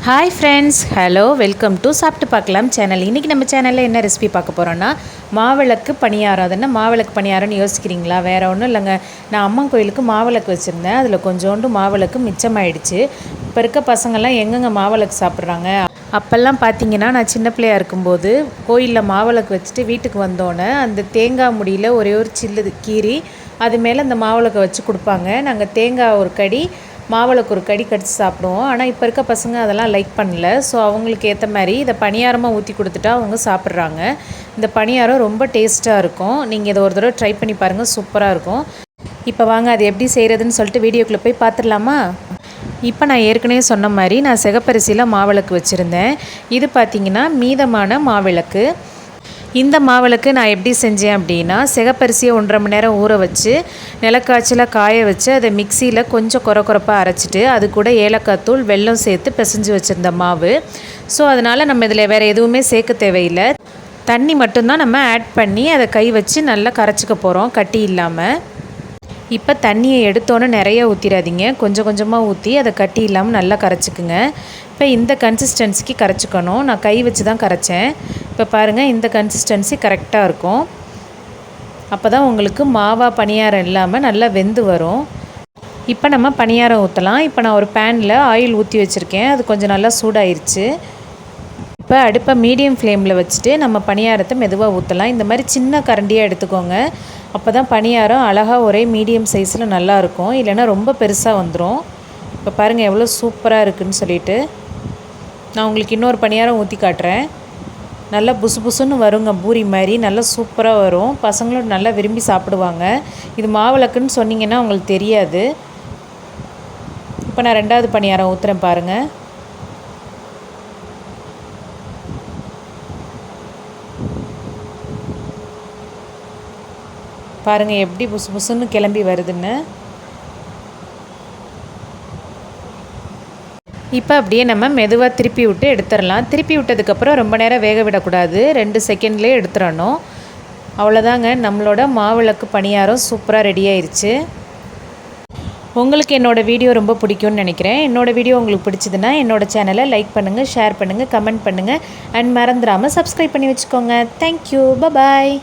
Hi friends, hello, welcome to சாப்பிட்டு பார்க்கலாம் channel. இன்றைக்கி நம்ம சேனலில் என்ன ரெசிபி பார்க்க போகிறோன்னா மாவிளக்கு பணியாரம். அது என்ன மாவிளக்கு பணியாரம்னு யோசிக்கிறீங்களா? வேறு ஒன்றும் இல்லைங்க. நான் அம்மன் கோயிலுக்கு மாவிளக்கு வச்சுருந்தேன். அதில் கொஞ்சோண்டு மாவிளக்கு மிச்சமாயிடுச்சு. இப்போ இருக்க பசங்கள்லாம் எங்கெங்கே மாவிளக்கு சாப்பிட்றாங்க? அப்போல்லாம் பார்த்தீங்கன்னா நான் சின்ன பிள்ளையாக இருக்கும்போது கோயிலில் மாவிளக்கு வச்சுட்டு வீட்டுக்கு வந்தோன்னே அந்த தேங்காய் முடியில் ஒரே ஒரு சில்லு கீறி அது மேலே அந்த மாவிளக்கை வச்சு கொடுப்பாங்க. நாங்கள் தேங்காய் ஒரு கடி, மாவிளக்கு ஒரு கடி கடிச்சு சாப்பிடுவோம். ஆனால் இப்போ இருக்க பசங்க அதெல்லாம் லைக் பண்ணல. ஸோ அவங்களுக்கு ஏற்ற மாதிரி இதை பணியாரமாக ஊற்றி கொடுத்துட்டா அவங்க சாப்பிட்றாங்க. இந்த பணியாரம் ரொம்ப டேஸ்ட்டாக இருக்கும். நீங்கள் இதை ஒரு தடவை ட்ரை பண்ணி பாருங்கள், சூப்பராக இருக்கும். இப்போ வாங்க அது எப்படி செய்கிறதுன்னு சொல்லிட்டு வீடியோக்குள்ளே போய் பார்த்துடலாமா? இப்போ நான் ஏற்கனவே சொன்ன மாதிரி நான் சிகப்பரிசியில் மாவிளக்கு வச்சுருந்தேன். இது பார்த்திங்கன்னா மீதமான மாவிளக்கு. இந்த மாவிளக்கு நான் எப்படி செஞ்சேன் அப்படின்னா, சிகப்பரிசியை 1.5 மணி நேரம் ஊற வச்சு நிலக்காய்ச்சல காய வச்சு அதை மிக்சியில் கொஞ்சம் கொரப்பாக அரைச்சிட்டு அது கூட ஏலக்காய் தூள், வெல்லம் சேர்த்து பிசைஞ்சு வச்சுருந்த மாவு. ஸோ அதனால் நம்ம இதில் வேறு எதுவுமே சேர்க்க தேவையில்லை. தண்ணி மட்டும்தான் நம்ம ஆட் பண்ணி அதை கை வச்சு நல்லா கரைச்சிக்க போகிறோம், கட்டி இல்லாமல். இப்போ தண்ணியை எடுத்தோன்னே நிறைய ஊற்றிடாதீங்க, கொஞ்சம் கொஞ்சமாக ஊற்றி அதை கட்டி இல்லாமல் நல்லா கரைச்சிக்குங்க. இப்போ இந்த கன்சிஸ்டன்சிக்கு கரைச்சிக்கணும். நான் கை வச்சு தான் கரைச்சேன். இப்போ பாருங்கள், இந்த கன்சிஸ்டன்சி கரெக்டாக இருக்கும். அப்போ தான் உங்களுக்கு மாவா பணியாரம் இல்லாமல் நல்லா வெந்து வரும். இப்போ நம்ம பணியாரம் ஊற்றலாம். இப்போ நான் ஒரு பேனில் ஆயில் ஊற்றி வச்சுருக்கேன். அது கொஞ்சம் நல்லா சூடாயிருச்சு. இப்போ அடுப்பை மீடியம் ஃப்ளேமில் வச்சுட்டு நம்ம பணியாரத்தை மெதுவாக ஊற்றலாம். இந்த மாதிரி சின்ன கரண்டியாக எடுத்துக்கோங்க. அப்போ தான் பணியாரம் அழகாக ஒரே மீடியம் சைஸில் நல்லாயிருக்கும். இல்லைன்னா ரொம்ப பெருசாக வந்துடும். இப்போ பாருங்கள் எவ்வளோ சூப்பராக இருக்குதுன்னு சொல்லிட்டு. நான் உங்களுக்கு இன்னொரு பணியாரம் ஊற்றி காட்டுறேன். நல்லா புசு புசுன்னு வருங்க, பூரி மாதிரி நல்லா சூப்பராக வரும். பசங்களும் நல்லா விரும்பி சாப்பிடுவாங்க. இது மாவிளக்குன்னு சொன்னிங்கன்னா உங்களுக்கு தெரியாது. இப்போ நான் 2வது பணியாரம் ஊற்றுறேன் பாருங்கள். பாருங்கள் எப்படி புசு புசுன்னு கிளம்பி வருதுன்னு. இப்போ அப்படியே நம்ம மெதுவாக திருப்பி விட்டு எடுத்துடலாம். திருப்பி விட்டதுக்கப்புறம் ரொம்ப நேரம் வேக விடக்கூடாது, 2 செகண்ட்லேயே எடுத்துடணும். அவ்வளோதாங்க, நம்மளோட மாவிளக்கு பணியாரம் சூப்பராக ரெடி ஆயிடுச்சு. உங்களுக்கு என்னோடய வீடியோ ரொம்ப பிடிக்கும்னு நினைக்கிறேன். என்னோடய வீடியோ உங்களுக்கு பிடிச்சதுன்னா என்னோடய சேனலை லைக் பண்ணுங்கள், ஷேர் பண்ணுங்கள், கமெண்ட் பண்ணுங்கள். அண்ட் மறந்துடாமல் சப்ஸ்கிரைப் பண்ணி வச்சுக்கோங்க. தேங்க்யூ, பாய்.